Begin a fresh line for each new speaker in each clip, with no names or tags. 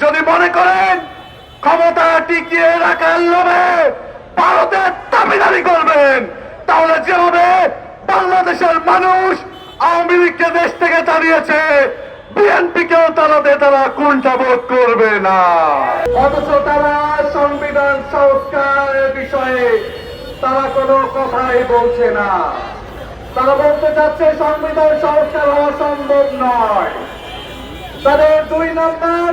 যদি মনে করেন ক্ষমতা টিকিয়ে রাখার লোভে ভারতের দাবিদারি করবেন, তাহলে যেভাবে বাংলাদেশের মানুষ আওয়ামী লীগকে দেশ থেকে তাড়িয়েছে, বিএনপিকেও তারা কুণ্ঠাবোধ করবে না। অথচ তারা সংবিধান সংস্কারের বিষয়ে তারা কোনো কথাই বলছে না। তারা বলতে চাচ্ছে সংবিধান সংস্কার হওয়া সম্ভব নয়। তাদের ২ নম্বর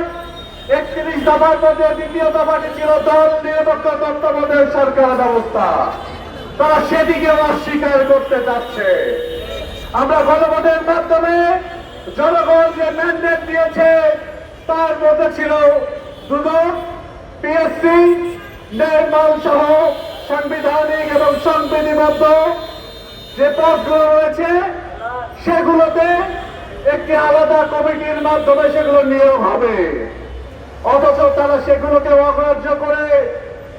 ৩১ দফার মধ্যে দ্বিতীয় দফাটি ছিল দল নিরপেক্ষ তত্ত্বাবধায়ক সরকার ব্যবস্থা। তারা সেদিকে অস্বীকার করতে চাচ্ছে। আমরা গণভোটের মাধ্যমে জনগণ যে ম্যান্ডেট দিয়েছে তার মধ্যে ছিল দুদক, পিএসসি, নির্মাণ সহ সাংবিধানিক এবং সংবিধিবদ্ধ যে পদগুলো রয়েছে সেগুলোতে একটি আলাদা কমিটির মাধ্যমে সেগুলো নিয়োগ হবে। অথচ তারা সেগুলোকে অগ্রাহ্য করে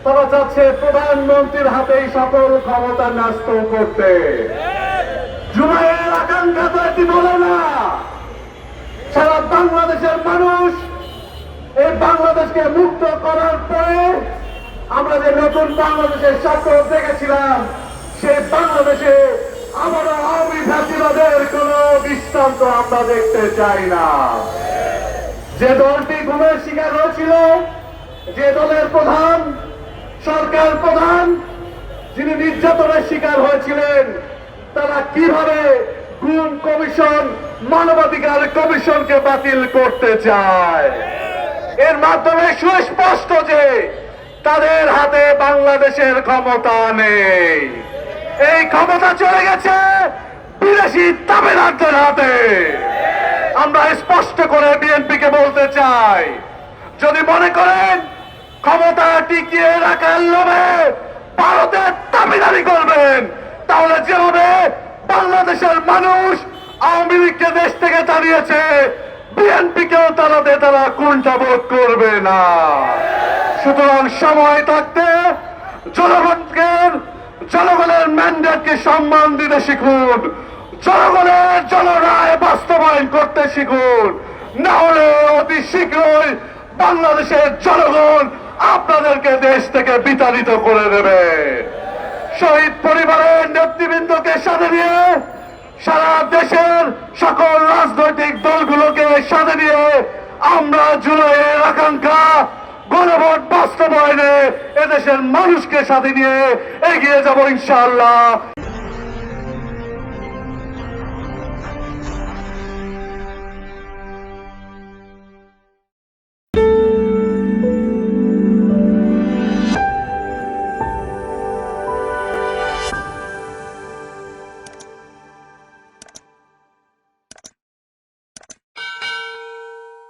তারা চাচ্ছে প্রধানমন্ত্রীর হাতেই সকল ক্ষমতা ন্যস্ত করতে। জুলাইয়ের আকাঙ্ক্ষা তো এটি বলে না। সারা বাংলাদেশের মানুষ এই বাংলাদেশকে মুক্ত করার পরে আমরা যে নতুন বাংলাদেশের স্বপ্ন দেখেছিলাম, সেই বাংলাদেশে আমরা আওয়ামী ফ্যাসিবাদের কোন দৃষ্টান্ত আমরা দেখতে চাই না। যে দলটি গুমের শিকার হয়েছিল, যে দলের প্রধান, সরকার প্রধান যিনি নির্যাতনের শিকার হয়েছিলেন, তারা কিভাবে গুম কমিশন, মানবাধিকার কমিশনকে বাতিল করতে চায়? এর মাধ্যমে সুস্পষ্ট যে তাদের হাতে বাংলাদেশের ক্ষমতা নেই। এই ক্ষমতা চলে গেছে বিদেশি তাবেদারদের হাতে। আমরা স্পষ্ট করে বিএনপিকে বলতে চাই, যদি মনে করেন ক্ষমতা টিকিয়ে রাখার লোভে ভারতের দাবিদারি করবেন, তাহলে যেভাবে বাংলাদেশের মানুষ আওয়ামী লীগকে দেশ থেকে তাড়িয়েছে, বিএনপিকেও তারা কুণ্ঠাবোধ করবে না। সুতরাং সময় থাকতে জনগণের ম্যান্ডেটকে সম্মান দিতে শিখুন, জনগণের জনরায় বাস্তবায়ন করতে শিখুন। না হলে অতি শীঘ্রই বাংলাদেশের জনগণ আপনাদেরকে দেশ থেকে বিতাড়িত করে দেবে। শহীদ পরিবারের নেতৃবৃন্দকে সাথে নিয়ে সারা দেশের সকল রাজনৈতিক দলগুলোকে সাথে নিয়ে আমরা জুলাইয়ের আকাঙ্ক্ষা গণভোট বাস্তবায়নে এদেশের মানুষকে সাথে নিয়ে এগিয়ে যাব ইনশাআল্লাহ।